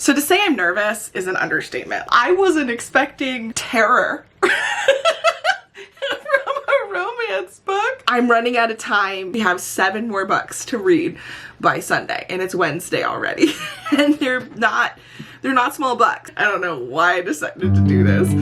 So to say I'm nervous is an understatement. I wasn't expecting terror from a romance book. I'm running out of time. We have 7 more books to read by Sunday, and it's Wednesday already. And they're not small books. I don't know why I decided to do this.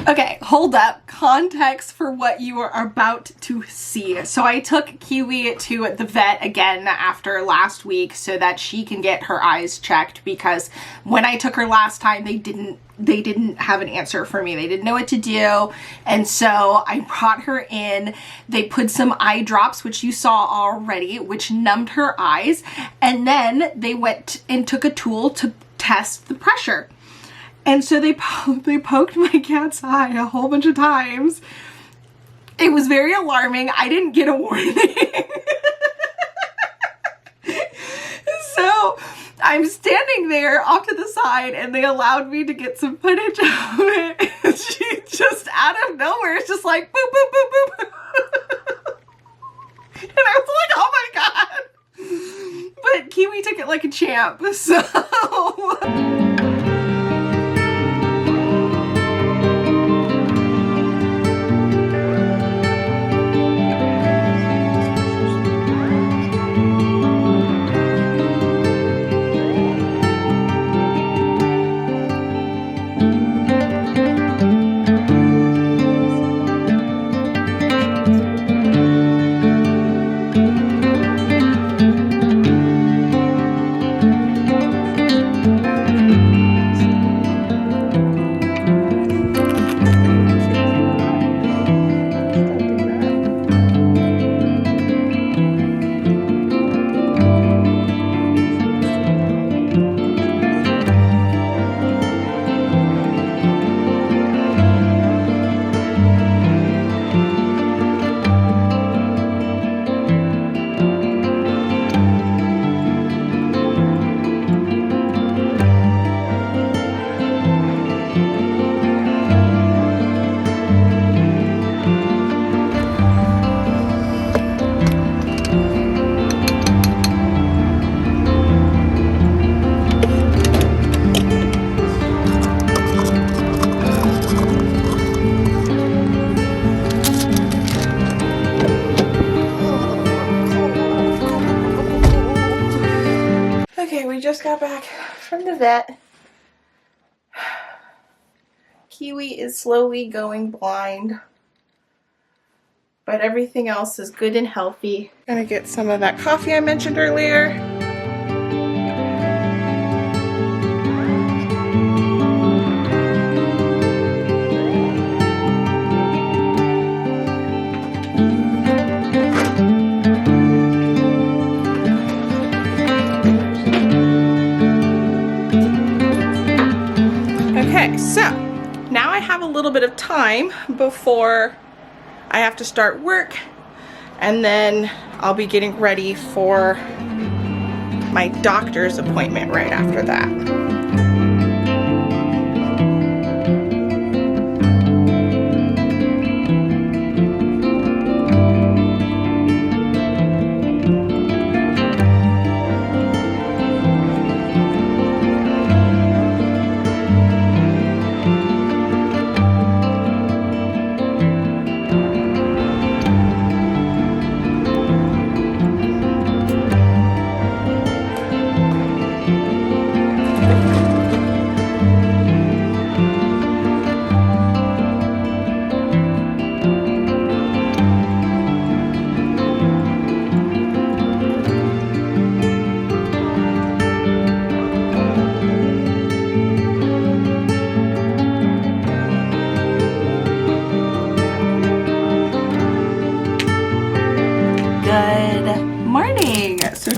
Okay, hold up. Context for what you are about to see. So I took Kiwi to the vet again after last week so that she can get her eyes checked, because when I took her last time, they didn't have an answer for me. They didn't know what to do. And so I brought her in. They put some eye drops, which you saw already, which numbed her eyes. And then they went and took a tool to test the pressure. And so they poked my cat's eye a whole bunch of times. It was very alarming. I didn't get a warning. So I'm standing there off to the side, and they allowed me to get some footage of it. And she just out of nowhere is just like boop, boop, boop, boop. And I was like, oh my God. But Kiwi took it like a champ, so. Just got back from the vet. Kiwi is slowly going blind, but everything else is good and healthy. Gonna get some of that coffee I mentioned earlier. Okay, so now I have a little bit of time before I have to start work, and then I'll be getting ready for my doctor's appointment right after that.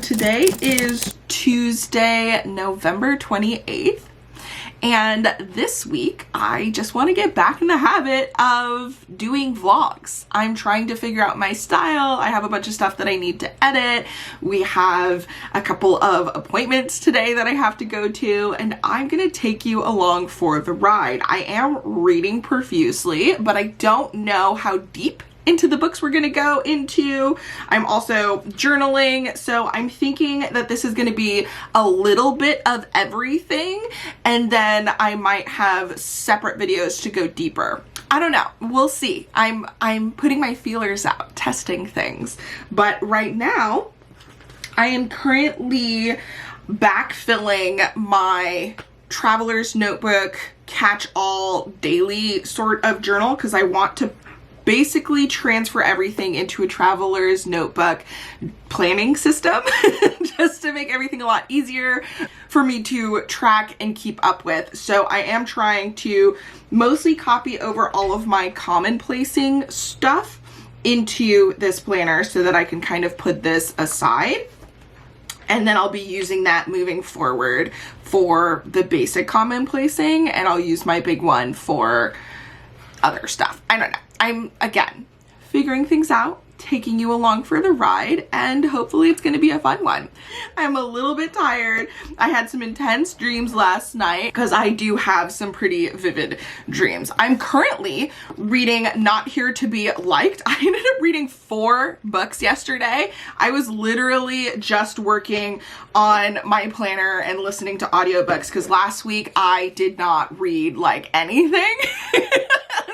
today is Tuesday, November 28th. And this week, I just want to get back in the habit of doing vlogs. I'm trying to figure out my style. I have a bunch of stuff that I need to edit. We have a couple of appointments today that I have to go to, and I'm going to take you along for the ride. I am reading profusely, but I don't know how deep into the books we're gonna go into. I'm also journaling, so I'm thinking that this is gonna be a little bit of everything, and then I might have separate videos to go deeper. I don't know, we'll see. I'm putting my feelers out, testing things. But right now, I am currently backfilling my traveler's notebook catch-all daily sort of journal because I want to basically transfer everything into a traveler's notebook planning system just to make everything a lot easier for me to track and keep up with. So I am trying to mostly copy over all of my common placing stuff into this planner so that I can kind of put this aside. And then I'll be using that moving forward for the basic common placing, and I'll use my big one for other stuff. I don't know. I'm, again, figuring things out, taking you along for the ride, and hopefully it's going to be a fun one. I'm a little bit tired. I had some intense dreams last night because I do have some pretty vivid dreams. I'm currently reading Not Here to Be Liked. I ended up reading 4 books yesterday. I was literally just working on my planner and listening to audiobooks because last week I did not read like anything.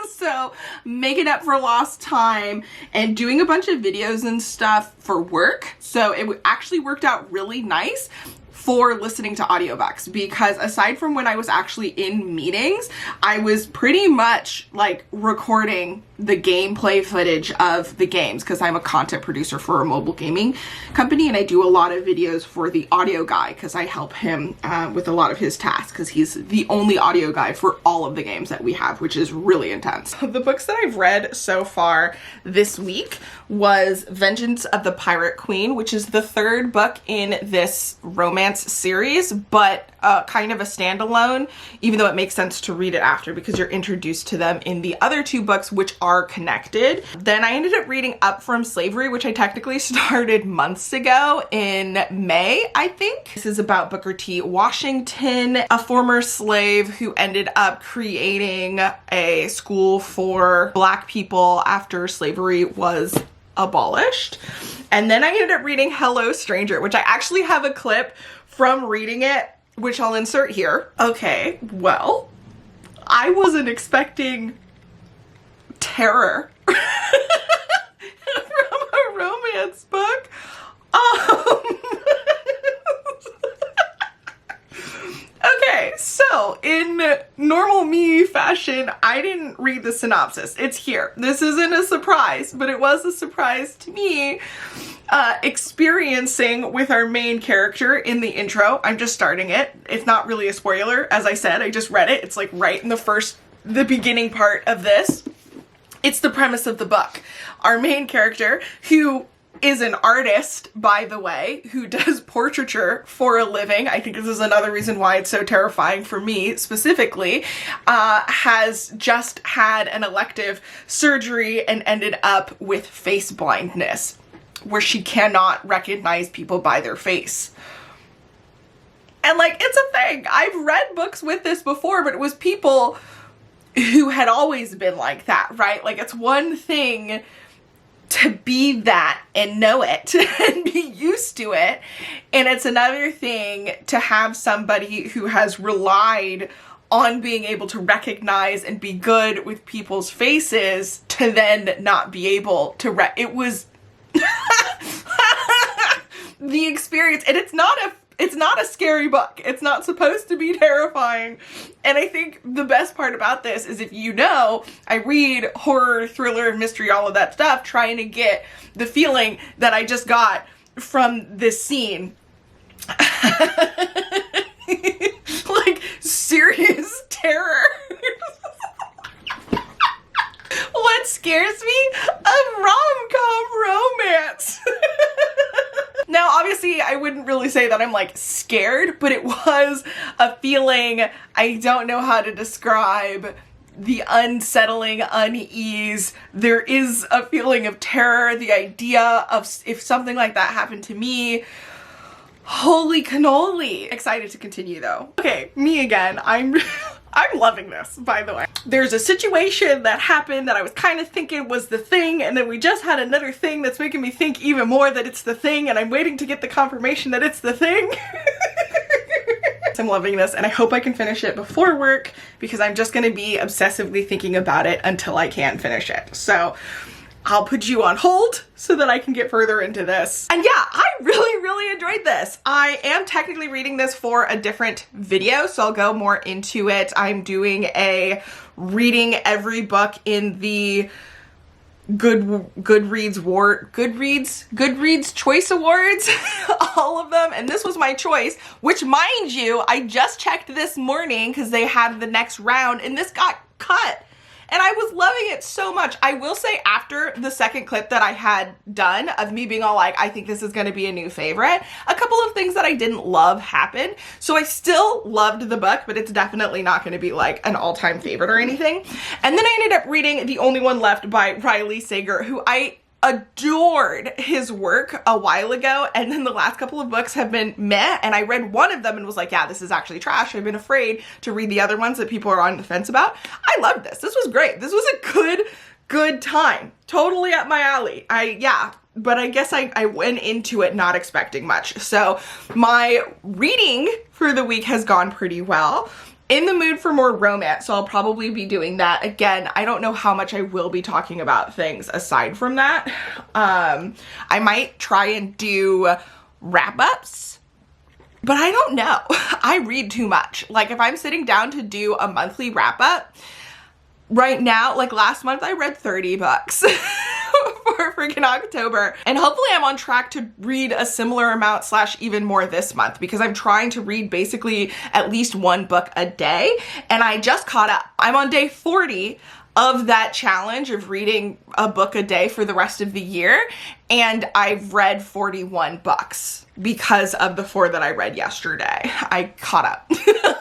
So making up for lost time and doing a bunch of videos and stuff for work. So it actually worked out really nice for listening to audiobooks because aside from when I was actually in meetings, I was pretty much like recording the gameplay footage of the games because I'm a content producer for a mobile gaming company and I do a lot of videos for the audio guy because I help him with a lot of his tasks because he's the only audio guy for all of the games that we have, which is really intense. The books that I've read so far this week was Vengeance of the Pirate Queen, which is the 3rd book in this romance series, but kind of a standalone, even though it makes sense to read it after because you're introduced to them in the other 2 books, which are connected. Then I ended up reading Up From Slavery, which I technically started months ago in May, I think. This is about Booker T. Washington, a former slave who ended up creating a school for Black people after slavery was abolished. And then I ended up reading Hello Stranger, which I actually have a clip from reading it, which I'll insert here. Okay, well, I wasn't expecting terror from a romance book. Okay, so in normal me fashion, I didn't read the synopsis. It's here. This isn't a surprise, but it was a surprise to me experiencing with our main character in the intro. I'm just starting it. It's not really a spoiler. As I said, I just read it. It's like right in the beginning part of this. It's the premise of the book. Our main character, who is an artist, by the way, who does portraiture for a living, I think this is another reason why it's so terrifying for me specifically, has just had an elective surgery and ended up with face blindness, where she cannot recognize people by their face. And like, it's a thing. I've read books with this before, but it was people who had always been like that, right? Like, it's one thing to be that and know it and be used to it. And it's another thing to have somebody who has relied on being able to recognize and be good with people's faces to then not be able to it was the experience. And it's not a scary book. It's not supposed to be terrifying. And I think the best part about this is, if you know, I read horror, thriller, mystery, all of that stuff, trying to get the feeling that I just got from this scene. Like, serious terror. What scares me? A rom-com romance. Now, obviously, honestly, I wouldn't really say that I'm like scared, but it was a feeling I don't know how to describe. The unsettling unease. There is a feeling of terror. The idea of if something like that happened to me. Holy cannoli. Excited to continue though. Okay, me again. I'm loving this, by the way. There's a situation that happened that I was kind of thinking was the thing, and then we just had another thing that's making me think even more that it's the thing, and I'm waiting to get the confirmation that it's the thing. I'm loving this, and I hope I can finish it before work because I'm just going to be obsessively thinking about it until I can finish it. So I'll put you on hold so that I can get further into this. And yeah, I really enjoyed this. I am technically reading this for a different video, so I'll go more into it. I'm doing a reading every book in the Goodreads Choice Awards, all of them, and this was my choice, which mind you, I just checked this morning because they had the next round and this got cut. And I was loving it so much. I will say after the second clip that I had done of me being all like, I think this is gonna be a new favorite, a couple of things that I didn't love happened. So I still loved the book, but it's definitely not gonna be like an all-time favorite or anything. And then I ended up reading The Only One Left by Riley Sager, who I adored his work a while ago, and then the last couple of books have been meh, and I read one of them and was like, yeah, this is actually trash. I've been afraid to read the other ones that people are on the fence about. I loved this. This was great. This was a good time. Totally up my alley. But I guess I went into it not expecting much. So my reading for the week has gone pretty well. In the mood for more romance, so I'll probably be doing that again. I don't know how much I will be talking about things aside from that. I might try and do wrap-ups, but I don't know. I read too much. Like if I'm sitting down to do a monthly wrap-up, right now, like last month I read 30 books. For freaking October, and hopefully I'm on track to read a similar amount / even more this month because I'm trying to read basically at least one book a day, and I just caught up. I'm on day 40 of that challenge of reading a book a day for the rest of the year, and I've read 41 books because of the 4 that I read yesterday. I caught up.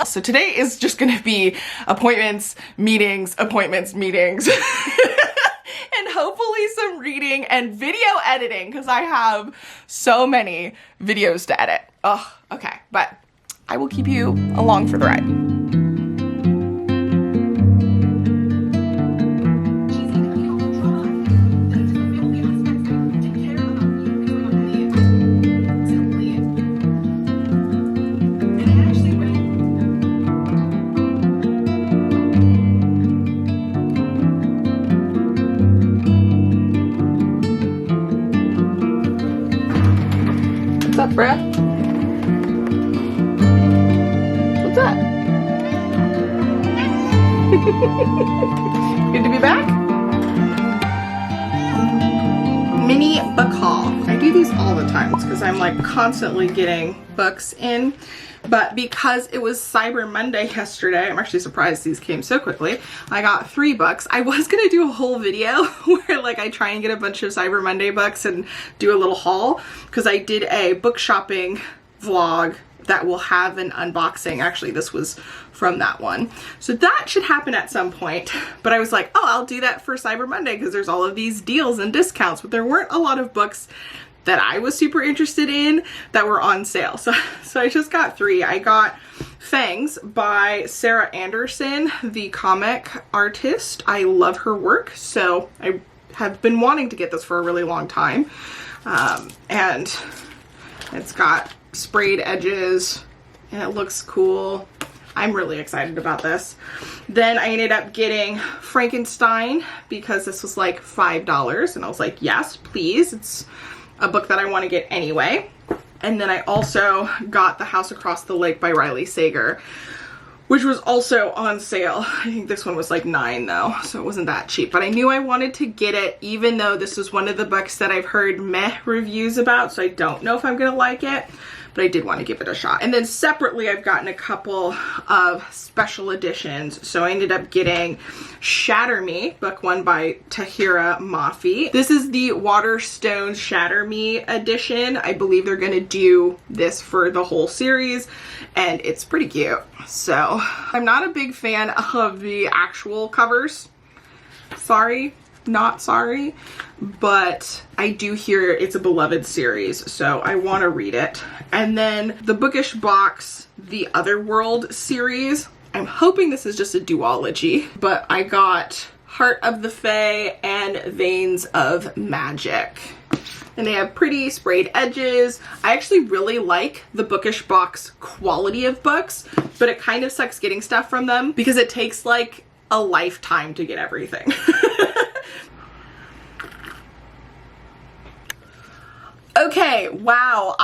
So today is just gonna be appointments, meetings, and hopefully some reading and video editing because I have so many videos to edit. Oh, okay, but I will keep you along for the ride. What's up, bruh? What's up? Good to be back? Mini book haul. I do these all the time because I'm like constantly getting books in. But because it was Cyber Monday yesterday, I'm actually surprised these came so quickly. I got 3 books. I was gonna do a whole video where like I try and get a bunch of Cyber Monday books and do a little haul because I did a book shopping vlog that will have an unboxing. Actually, this was from that one. So that should happen at some point. But I was like, oh, I'll do that for Cyber Monday because there's all of these deals and discounts, but there weren't a lot of books that I was super interested in that were on sale. So I just got 3. I got Fangs by Sarah Anderson, the comic artist. I love her work, so I have been wanting to get this for a really long time. And it's got sprayed edges and it looks cool. I'm really excited about this. Then I ended up getting Frankenstein because this was like $5 and I was like, yes, please. It's a book that I want to get anyway. And then I also got The House Across the Lake by Riley Sager, which was also on sale. I think this one was like $9 though, so it wasn't that cheap. But I knew I wanted to get it, even though this is one of the books that I've heard meh reviews about, so I don't know if I'm gonna like it. but I did want to give it a shot. And then separately, I've gotten a couple of special editions. So I ended up getting Shatter Me, book 1 by Tahira Mafi. This is the Waterstone Shatter Me edition. I believe they're going to do this for the whole series, and it's pretty cute. So I'm not a big fan of the actual covers. Sorry, not sorry, but I do hear it's a beloved series, so I want to read it. And then the Bookish Box, the Otherworld series. I'm hoping this is just a duology, but I got Heart of the Fae and Veins of Magic. And they have pretty sprayed edges. I actually really like the Bookish Box quality of books, but it kind of sucks getting stuff from them because it takes like a lifetime to get everything. Okay, wow,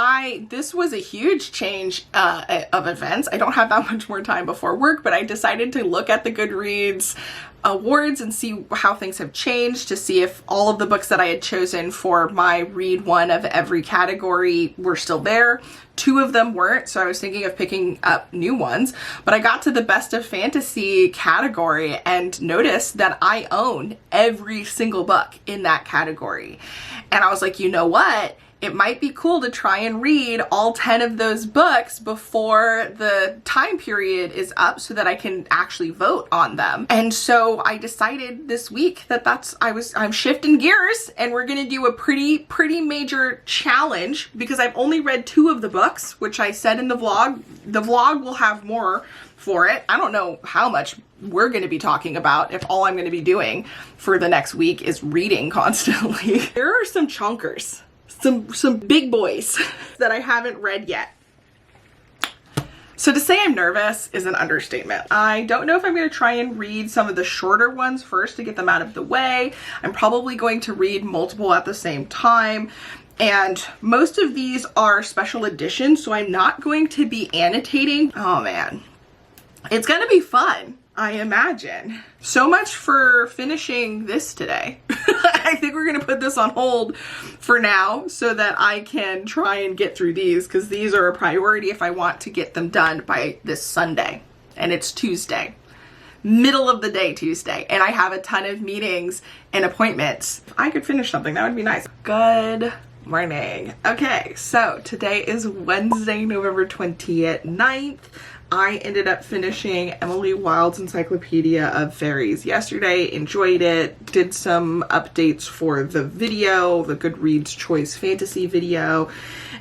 this was a huge change of events. I don't have that much more time before work, but I decided to look at the Goodreads awards and see how things have changed, to see if all of the books that I had chosen for my read one of every category were still there. 2 of them weren't, so I was thinking of picking up new ones, but I got to the best of fantasy category and noticed that I own every single book in that category. And I was like, you know what? It might be cool to try and read all 10 of those books before the time period is up so that I can actually vote on them. And so I decided this week that I'm shifting gears, and we're gonna do a pretty major challenge because I've only read 2 of the books, which I said in the vlog. The vlog will have more for it. I don't know how much we're going to be talking about if all I'm going to be doing for the next week is reading constantly. There are some chunkers. Some big boys that I haven't read yet. So to say I'm nervous is an understatement. I don't know if I'm going to try and read some of the shorter ones first to get them out of the way. I'm probably going to read multiple at the same time. And most of these are special editions, so I'm not going to be annotating. Oh man, it's going to be fun, I imagine. So much for finishing this today. I think we're gonna put this on hold for now so that I can try and get through these, because these are a priority if I want to get them done by this Sunday. And it's Tuesday. Middle of the day Tuesday. And I have a ton of meetings and appointments. If I could finish something, that would be nice. Good morning. Okay, so today is Wednesday, November 29th. I ended up finishing Emily Wilde's Encyclopedia of Fairies yesterday, enjoyed it, did some updates for the video, the Goodreads Choice Fantasy video,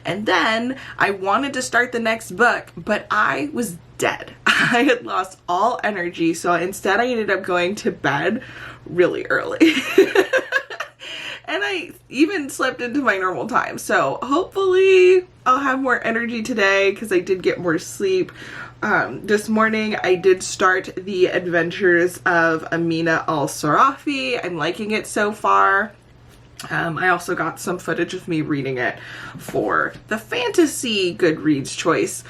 and then I wanted to start the next book, but I was dead. I had lost all energy, so instead I ended up going to bed really early. And I even slept into my normal time, so hopefully I'll have more energy today because I did get more sleep. This morning I did start The Adventures of Amina al-Sarafi. I'm liking it so far. I also got some footage of me reading it for the fantasy Goodreads Choice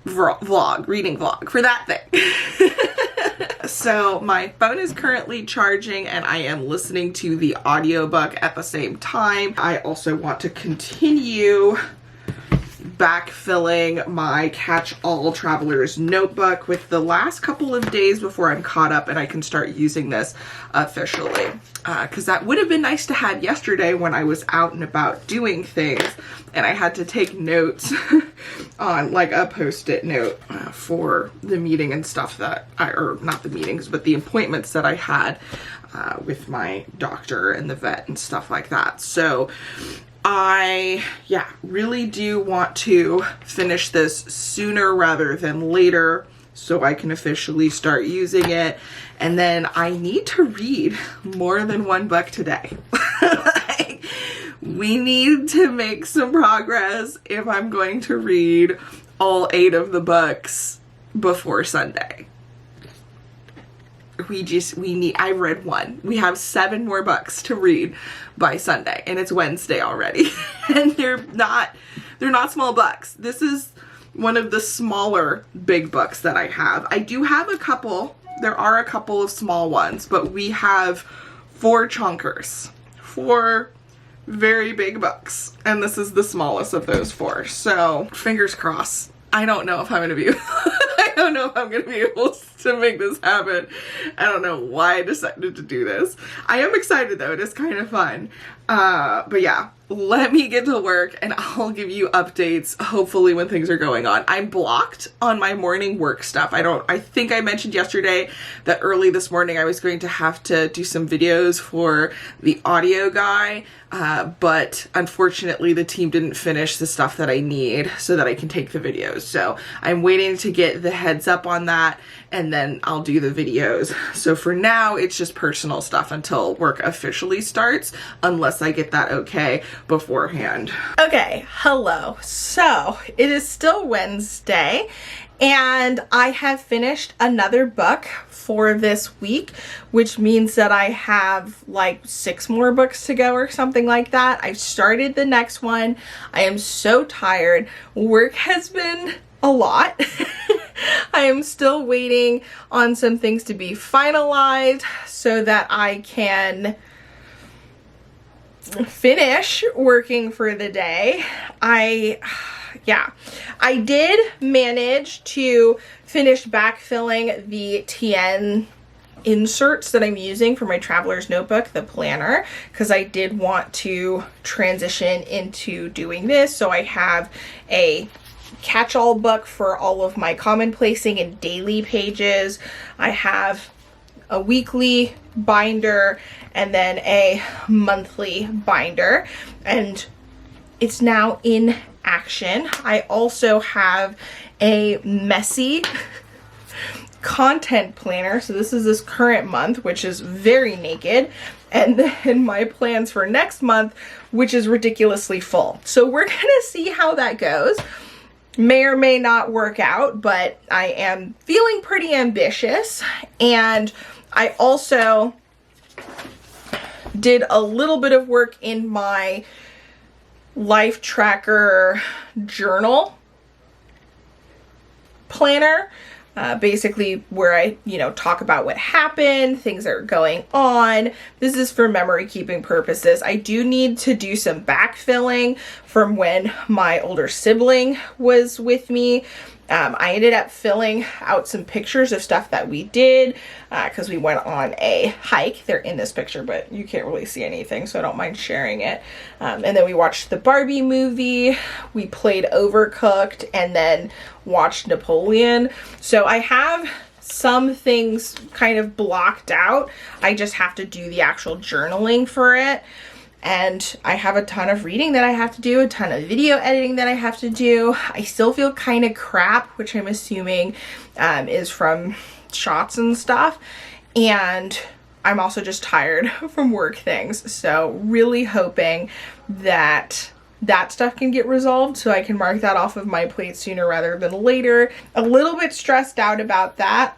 reading vlog for that thing. So my phone is currently charging and I am listening to the audiobook at the same time. I also want to continue backfilling my catch-all traveler's notebook with the last couple of days before I'm caught up and I can start using this officially. Because that would have been nice to have yesterday when I was out and about doing things and I had to take notes on like a post-it note for the meeting and stuff that or not the meetings, but the appointments that I had with my doctor and the vet and stuff like that. So I really do want to finish this sooner rather than later so I can officially start using it. And then I need to read more than 1 book today. Like, we need to make some progress if I'm going to read all 8 of the books before Sunday. I read 1. We have 7 more books to read by Sunday and it's Wednesday already. And they're not small books. This is one of the smaller big books that I have. I do have a couple. There are a couple of small ones, but we have 4 chunkers. 4 very big books, and this is the smallest of those 4. So fingers crossed. I don't know if I'm gonna be I don't know if I'm gonna be able to make this happen. I don't know why I decided to do this. I am excited though, it is kind of fun. But yeah, let me get to work and I'll give you updates hopefully when things are going on. I'm blocked on my morning work stuff. I think I mentioned yesterday that early this morning I was going to have to do some videos for the audio guy, but unfortunately the team didn't finish the stuff that I need so that I can take the videos. So I'm waiting to get the heads up on that and then I'll do the videos. So for now, it's just personal stuff until work officially starts, unless I get that okay beforehand. Okay, hello. So it is still Wednesday and I have finished another book for this week, which means that I have like 6 more books to go or something like that. I've started the next one. I am so tired. Work has been a lot. I am still waiting on some things to be finalized so that I can finish working for the day. I did manage to finish backfilling the TN inserts that I'm using for my traveler's notebook, the planner, because I did want to transition into doing this. So I have a catch-all book for all of my common placing and daily pages. I have a weekly binder and then a monthly binder, and it's now in action. I also have a messy content planner. So this is this current month, which is very naked, and then my plans for next month, which is ridiculously full. So we're gonna see how that goes. May or may not work out, but I am feeling pretty ambitious. And I also did a little bit of work in my life tracker journal planner, basically where I, talk about what happened, things that are going on. This is for memory keeping purposes. I do need to do some backfilling from when my older sibling was with me. I ended up filling out some pictures of stuff that we did because we went on a hike. They're in this picture, but you can't really see anything, so I don't mind sharing it. And then we watched the Barbie movie, we played Overcooked, and then watched Napoleon. So I have some things kind of blocked out. I just have to do the actual journaling for it. And I have a ton of reading that I have to do, a ton of video editing that I have to do. I still feel kind of crap, which I'm assuming is from shots and stuff. And I'm also just tired from work things. So really hoping that that stuff can get resolved so I can mark that off of my plate sooner rather than later. A little bit stressed out about that,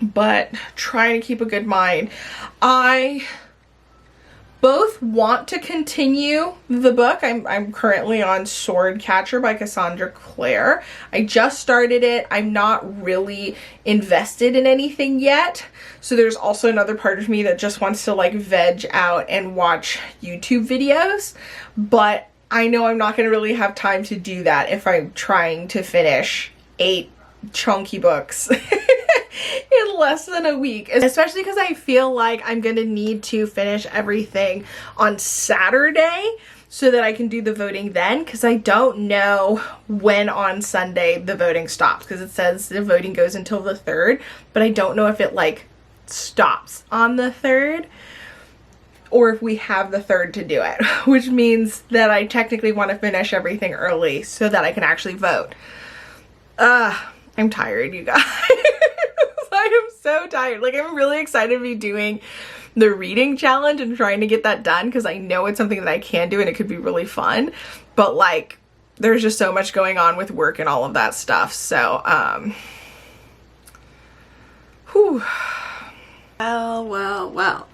but trying to keep a good mind. I both want to continue the book. I'm currently on Sword Catcher by Cassandra Clare. I just started it. I'm not really invested in anything yet. So there's also another part of me that just wants to like veg out and watch YouTube videos. But I know I'm not going to really have time to do that if I'm trying to finish 8 chunky books in less than a week, especially because I feel like I'm gonna need to finish everything on Saturday so that I can do the voting then, because I don't know when on Sunday the voting stops, because it says the voting goes until the 3rd, but I don't know if it like stops on the 3rd or if we have the 3rd to do it, which means that I technically want to finish everything early so that I can actually vote. I'm tired, you guys. I am so tired. Like, I'm really excited to be doing the reading challenge and trying to get that done because I know it's something that I can do and it could be really fun. But like, there's just so much going on with work and all of that stuff. So, whew. Well.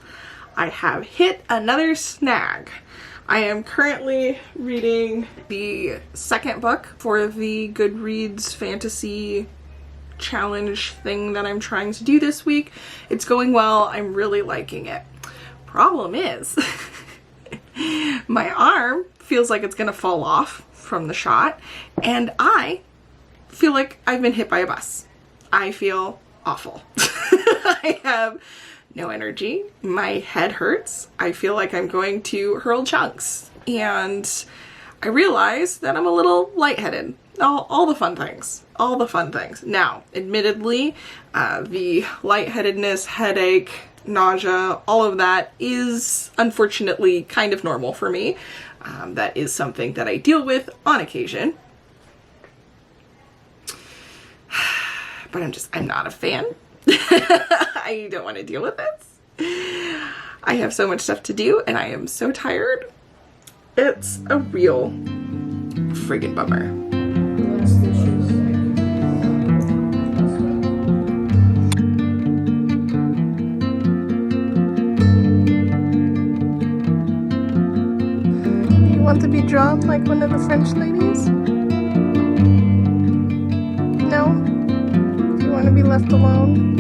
I have hit another snag. I am currently reading the 2nd book for the Goodreads fantasy challenge thing that I'm trying to do this week. It's going well. I'm really liking it. Problem is, My arm feels like it's gonna fall off from the shot, and I feel like I've been hit by a bus. I feel awful. I have no energy. My head hurts. I feel like I'm going to hurl chunks. And I realize that I'm a little lightheaded. All the fun things. All the fun things. Now, admittedly, the lightheadedness, headache, nausea, all of that is unfortunately kind of normal for me. That is something that I deal with on occasion. But I'm not a fan. I don't want to deal with this. I have so much stuff to do and I am so tired. It's a real friggin' bummer. Do you want to be drawn like one of the French ladies? No? Do you want to be left alone?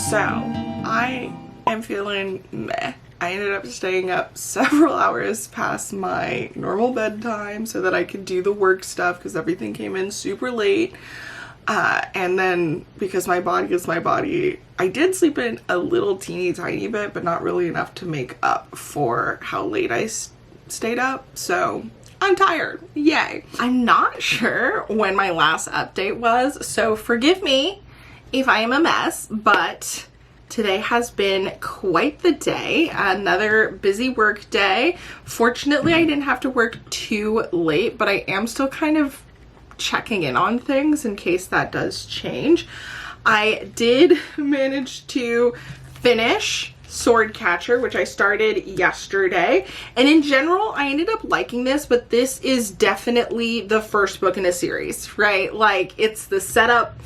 So, I am feeling meh. I ended up staying up several hours past my normal bedtime so that I could do the work stuff because everything came in super late. And then because my body is my body, I did sleep in a little teeny tiny bit, but not really enough to make up for how late I stayed up. So I'm tired. Yay. I'm not sure when my last update was, so forgive me if I am a mess, but today has been quite the day. Another busy work day. Fortunately, I didn't have to work too late, but I am still kind of checking in on things in case that does change. I did manage to finish Swordcatcher, which I started yesterday, and in general I ended up liking this, but this is definitely the first book in a series, right? Like, it's the setup.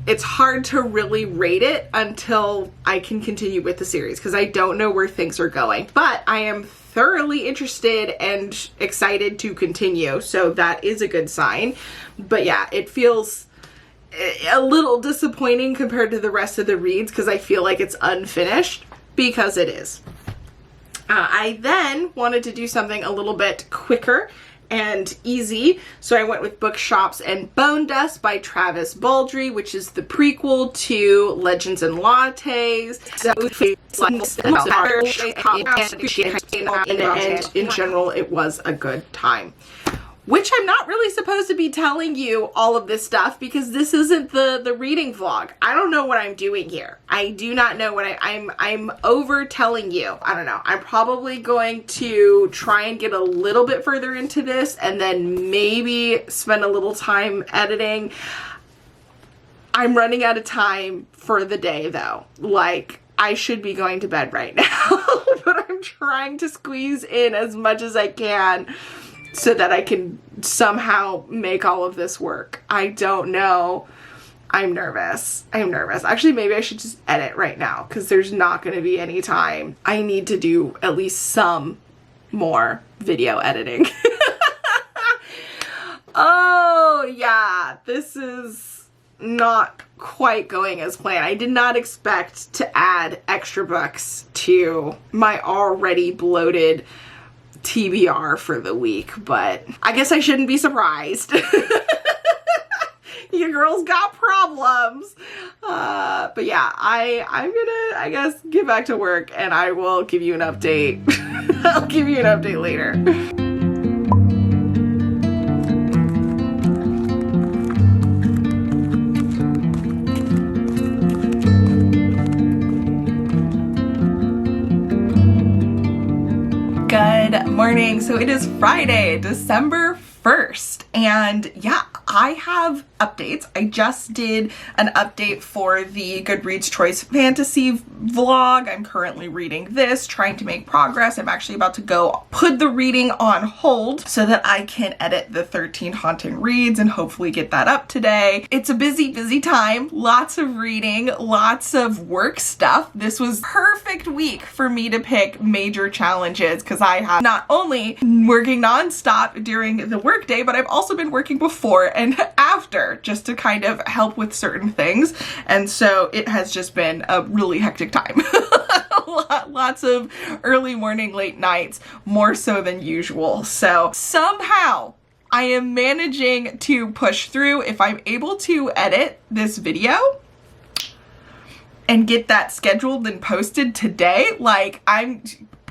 It's hard to really rate it until I can continue with the series because I don't know where things are going. But I am thoroughly interested and excited to continue, so that is a good sign. But yeah, it feels a little disappointing compared to the rest of the reads because I feel like it's unfinished, because it is. I then wanted to do something a little bit quicker and easy, so I went with Bookshops and Bone Dust by Travis Baldree, which is the prequel to Legends and Lattes. And in general, it was a good time. Which I'm not really supposed to be telling you all of this stuff because this isn't the reading vlog. I don't know what I'm doing here. I do not know what I'm over telling you. I don't know. I'm probably going to try and get a little bit further into this and then maybe spend a little time editing. I'm running out of time for the day though. Like, I should be going to bed right now, but I'm trying to squeeze in as much as I can so that I can somehow make all of this work. I don't know. I'm nervous. I'm nervous. Actually, maybe I should just edit right now because there's not going to be any time. I need to do at least some more video editing. Oh, yeah. This is not quite going as planned. I did not expect to add extra books to my already bloated TBR for the week, but I guess I shouldn't be surprised. Your girl's got problems. But yeah, I'm gonna, I guess, get back to work and I will give you an update. I'll give you an update later. Good morning. So it is Friday, December 1st. And yeah, I have updates. I just did an update for the Goodreads Choice Fantasy vlog. I'm currently reading this, trying to make progress. I'm actually about to go put the reading on hold so that I can edit the 13 Haunting Reads and hopefully get that up today. It's a busy, busy time. Lots of reading, lots of work stuff. This was perfect week for me to pick major challenges because I have not only working nonstop during the workday, but I've also been working before and after just to kind of help with certain things. And so it has just been a really hectic time. Lots of early morning, late nights, more so than usual. So somehow I am managing to push through. If I'm able to edit this video and get that scheduled and posted today, like I'm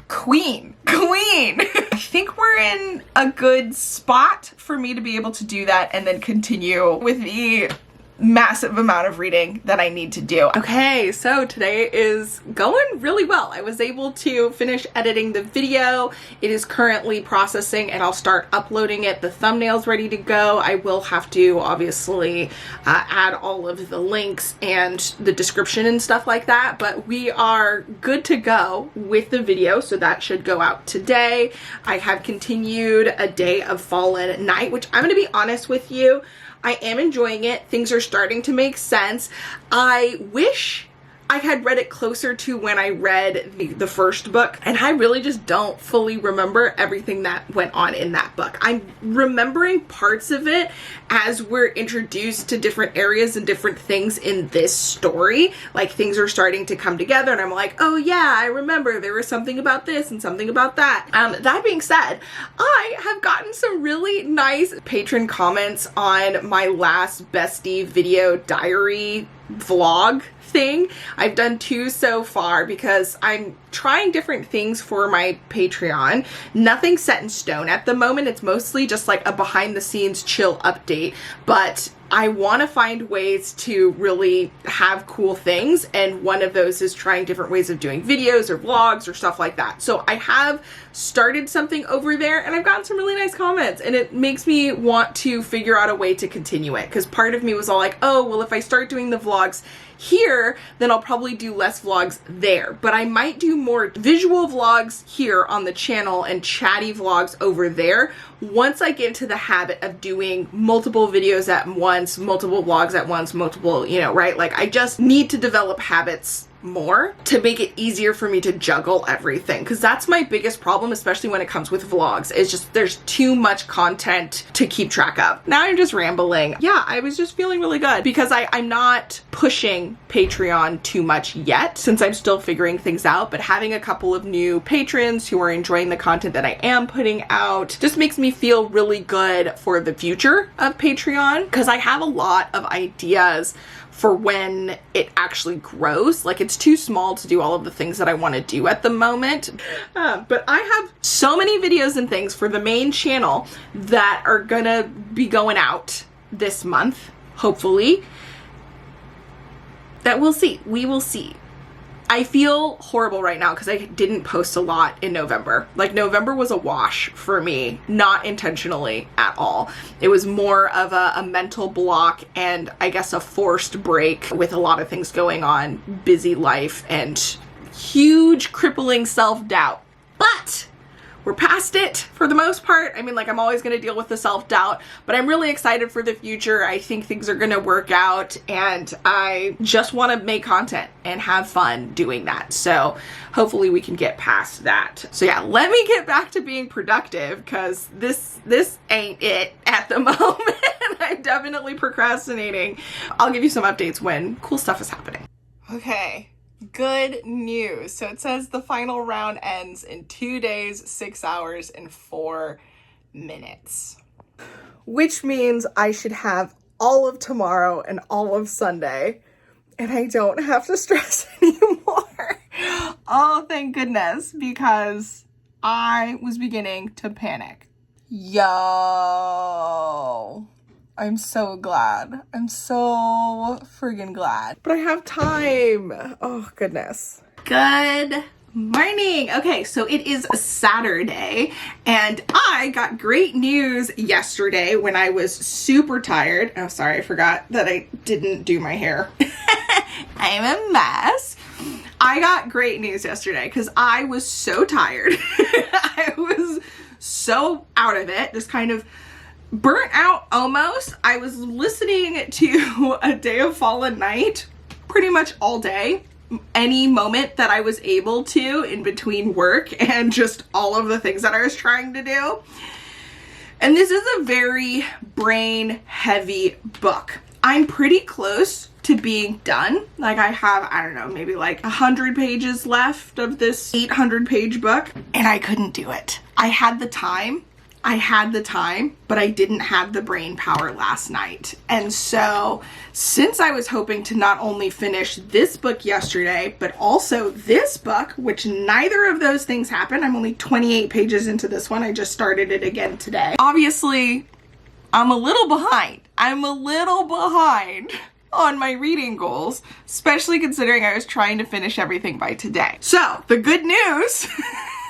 queen. I think we're in a good spot for me to be able to do that and then continue with the massive amount of reading that I need to do. Okay, so today is going really well. I was able to finish editing the video. It is currently processing and I'll start uploading it. The thumbnail's ready to go. I will have to obviously add all of the links and the description and stuff like that, but we are good to go with the video, so that should go out today. I have continued A Day of Fallen Night, which I'm gonna be honest with you, I am enjoying it. Things are starting to make sense. I wish I had read it closer to when I read the first book, and I really just don't fully remember everything that went on in that book. I'm remembering parts of it as we're introduced to different areas and different things in this story. Like things are starting to come together and I'm like, oh yeah, I remember there was something about this and something about that. That being said, I have gotten some really nice patron comments on my last bestie video diary vlog thing. I've done 2 so far because I'm trying different things for my Patreon. Nothing set in stone at the moment. It's mostly just like a behind the scenes chill update, but I want to find ways to really have cool things, and one of those is trying different ways of doing videos or vlogs or stuff like that. So I have started something over there and I've gotten some really nice comments, and it makes me want to figure out a way to continue it, because part of me was all like, oh, well, if I start doing the vlogs here, then I'll probably do less vlogs there, but I might do more visual vlogs here on the channel and chatty vlogs over there once I get into the habit of doing multiple videos at once, multiple vlogs at once, multiple, you know, right? Like I just need to develop habits more to make it easier for me to juggle everything, because that's my biggest problem, especially when it comes with vlogs. It's just there's too much content to keep track of. Now I'm just rambling. Yeah, I was just feeling really good because I'm not pushing Patreon too much yet, since I'm still figuring things out, but having a couple of new patrons who are enjoying the content that I am putting out just makes me feel really good for the future of Patreon, because I have a lot of ideas for when it actually grows. Like it's too small to do all of the things that I want to do at the moment. But I have so many videos and things for the main channel that are gonna be going out this month, hopefully, that we'll see. We will see. I feel horrible right now because I didn't post a lot in November. Like November was a wash for me, not intentionally at all. It was more of a mental block and I guess a forced break with a lot of things going on, busy life and huge crippling self-doubt. But we're past it for the most part. I mean, like I'm always gonna deal with the self-doubt, but I'm really excited for the future. I think things are gonna work out and I just wanna make content and have fun doing that. So hopefully we can get past that. So yeah, let me get back to being productive because this ain't it at the moment. I'm definitely procrastinating. I'll give you some updates when cool stuff is happening. Okay. Good news. So it says the final round ends in 2 days, 6 hours, and 4 minutes. Which means I should have all of tomorrow and all of Sunday, and I don't have to stress anymore. Oh, thank goodness, because I was beginning to panic. Yo. I'm so glad. I'm so friggin' glad. But I have time. Oh, goodness. Good Morning. Okay, so it is a Saturday and I got great news yesterday when I was super tired. Oh, sorry, I forgot that I didn't do my hair. I'm a mess. I got great news yesterday because I was so tired. I was so out of it, just kind of burnt out almost. I was listening to A Day of Fallen Night pretty much all day. Any moment that I was able to in between work and just all of the things that I was trying to do. And this is a very brain heavy book. I'm pretty close to being done. Like I have, I don't know, maybe like 100 pages left of this 800 page book, and I couldn't do it. I had the time, but I didn't have the brain power last night. And so since I was hoping to not only finish this book yesterday, but also this book, which neither of those things happened. I'm only 28 pages into this one. I just started it again today. Obviously, I'm a little behind. On my reading goals, especially considering I was trying to finish everything by today. So the good news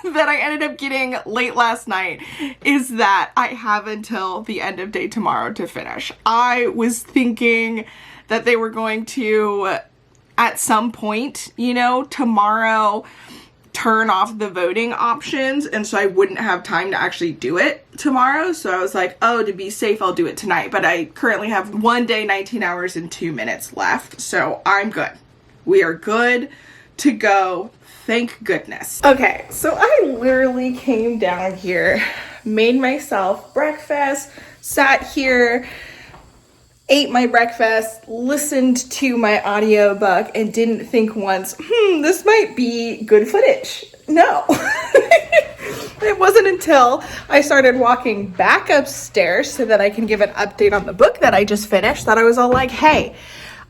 that I ended up getting late last night is that I have until the end of day tomorrow to finish. I was thinking that they were going to, at some point, you know, tomorrow, turn off the voting options, and so I wouldn't have time to actually do it tomorrow. So I was like, oh, to be safe, I'll do it tonight. But I currently have 1 day, 19 hours, and 2 minutes left. So I'm good. We are good to go. Thank goodness. Okay, so I literally came down here, made myself breakfast, sat here, ate my breakfast, listened to my audiobook, and didn't think once, this might be good footage. No. It wasn't until I started walking back upstairs so that I can give an update on the book that I just finished that I was all like, hey,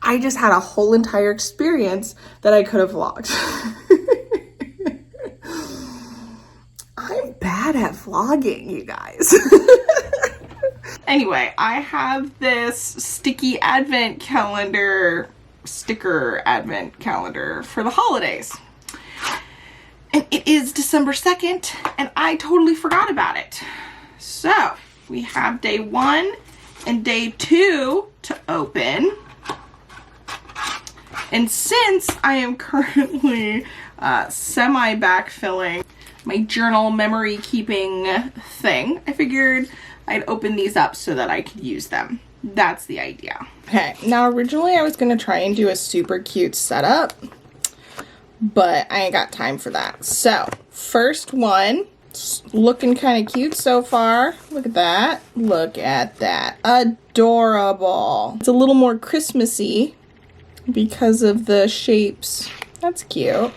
I just had a whole entire experience that I could have vlogged. I'm bad at vlogging, you guys. Anyway, I have this sticker advent calendar for the holidays. And it is December 2nd, and I totally forgot about it. So, we have day 1 and day 2 to open. And since I am currently semi-backfilling my journal memory keeping thing, I figured I'd open these up so that I could use them. That's the idea. Okay, now originally I was gonna try and do a super cute setup, but I ain't got time for that. So, first one, looking kind of cute so far. Look at that. Look at that. Adorable. It's a little more Christmassy because of the shapes. That's cute.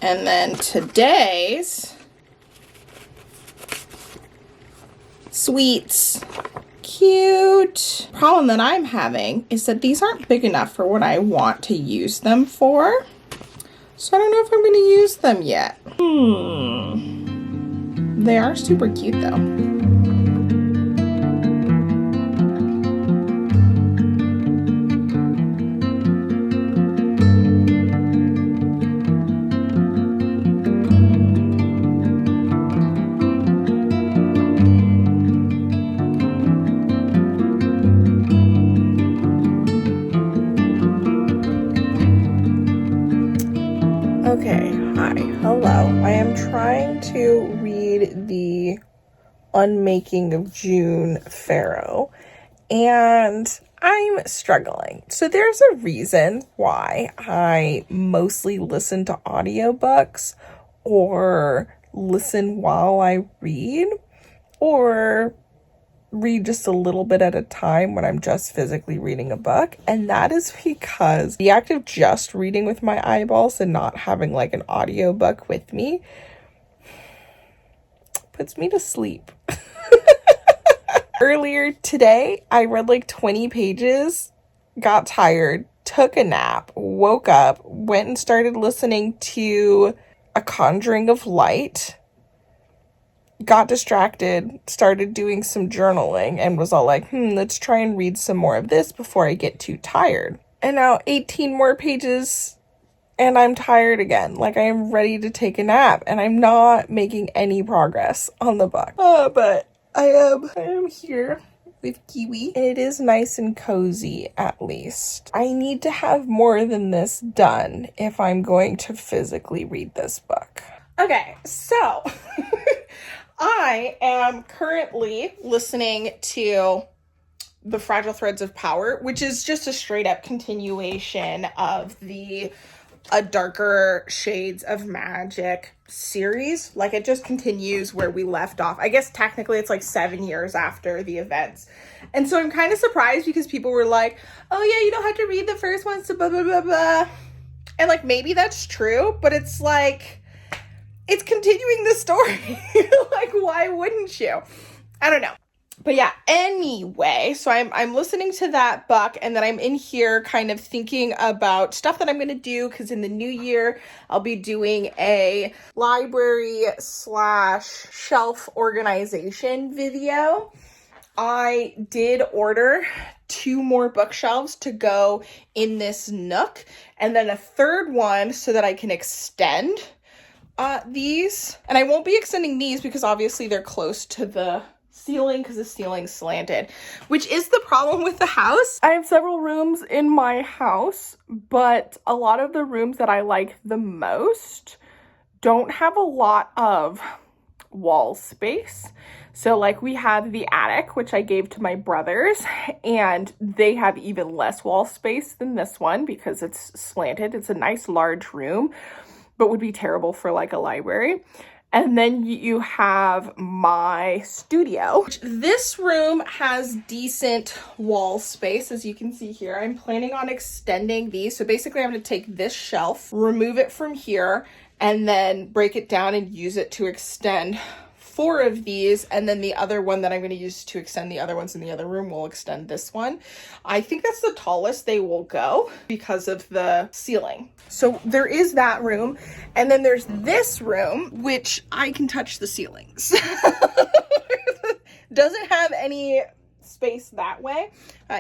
And then today's sweets. Cute. Problem that I'm having is that these aren't big enough for what I want to use them for. So I don't know if I'm going to use them yet. They are super cute though. Okay, hi, hello. I am trying to read the Unmaking of June Pharaoh, and I'm struggling. So there's a reason why I mostly listen to audiobooks or listen while I read, or read just a little bit at a time when I'm just physically reading a book. And that is because the act of just reading with my eyeballs and not having like an audiobook with me puts me to sleep. Earlier today, I read like 20 pages, got tired, took a nap, woke up, went and started listening to A Conjuring of Light, got distracted, started doing some journaling, and was all like, let's try and read some more of this before I get too tired. And now 18 more pages and I'm tired again. Like, I am ready to take a nap, and I'm not making any progress on the book. But I am here with Kiwi, and it is nice and cozy, at least. I need to have more than this done if I'm going to physically read this book. Okay, so I am currently listening to The Fragile Threads of Power, which is just a straight up continuation of the A Darker Shades of Magic series. Like, it just continues where we left off. I guess technically it's like 7 years after the events. And so I'm kind of surprised because people were like, oh yeah, you don't have to read the first one, so blah, blah, blah, blah. And like, maybe that's true, but it's like, it's continuing the story. Like, why wouldn't you? I don't know. But yeah, anyway, so I'm listening to that book, and then I'm in here kind of thinking about stuff that I'm going to do, because in the new year, I'll be doing a library / shelf organization video. I did order 2 more bookshelves to go in this nook, and then a third one so that I can extend these. And I won't be extending these because obviously they're close to the ceiling because the ceiling's slanted, which is the problem with the house. I have several rooms in my house, but a lot of the rooms that I like the most don't have a lot of wall space. So like, we have the attic, which I gave to my brothers, and they have even less wall space than this one because it's slanted. It's a nice large room, but would be terrible for like a library. And then you have my studio. This room has decent wall space, as you can see here. I'm planning on extending these. So basically, I'm going to take this shelf, remove it from here, and then break it down and use it to extend 4 of these, and then the other one that I'm going to use to extend the other ones in the other room will extend this one. I think that's the tallest they will go because of the ceiling. So there is that room, and then there's this room, which I can touch the ceilings. Doesn't have any space that way.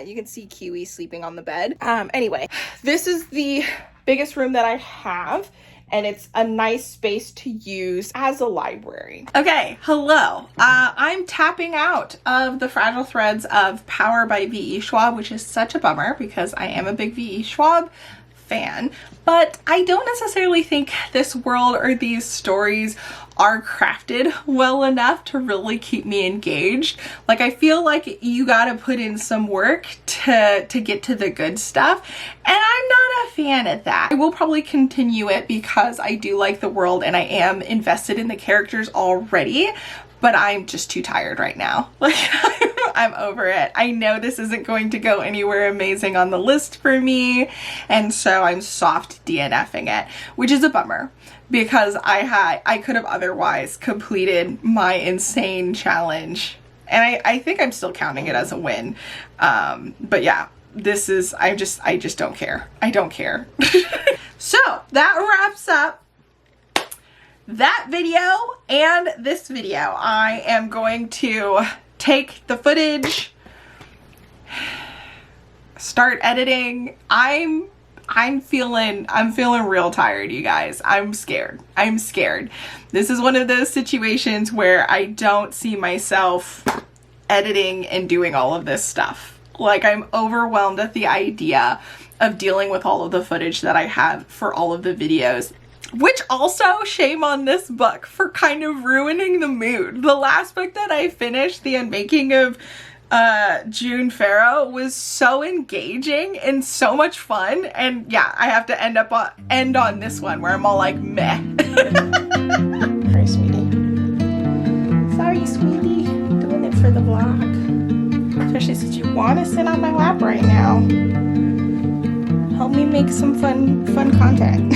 You can see Kiwi sleeping on the bed. Anyway, this is the biggest room that I have, and it's a nice space to use as a library. Okay, hello. I'm tapping out of The Fragile Threads of Power by V.E. Schwab, which is such a bummer because I am a big V.E. Schwab fan, but I don't necessarily think this world or these stories are crafted well enough to really keep me engaged. Like, I feel like you gotta put in some work to get to the good stuff, and I'm not a fan of that. I will probably continue it because I do like the world and I am invested in the characters already, but I'm just too tired right now. Like, I'm over it. I know this isn't going to go anywhere amazing on the list for me, and so I'm soft DNFing it, which is a bummer because I could have otherwise completed my insane challenge, and I think I'm still counting it as a win. But yeah, this is, I just don't care. I don't care. So that wraps up that video and this video. I am going to take the footage, start editing. I'm feeling real tired, you guys. I'm scared. This is one of those situations where I don't see myself editing and doing all of this stuff. Like, I'm overwhelmed at the idea of dealing with all of the footage that I have for all of the videos. Which also, shame on this book for kind of ruining the mood. The last book that I finished, The Unmaking of June Farrow, was so engaging and so much fun. And yeah, I have to end on this one where I'm all like, meh. Sorry, sweetie. Sorry, sweetie. Doing it for the vlog. Especially since you want to sit on my lap right now. Help me make some fun content.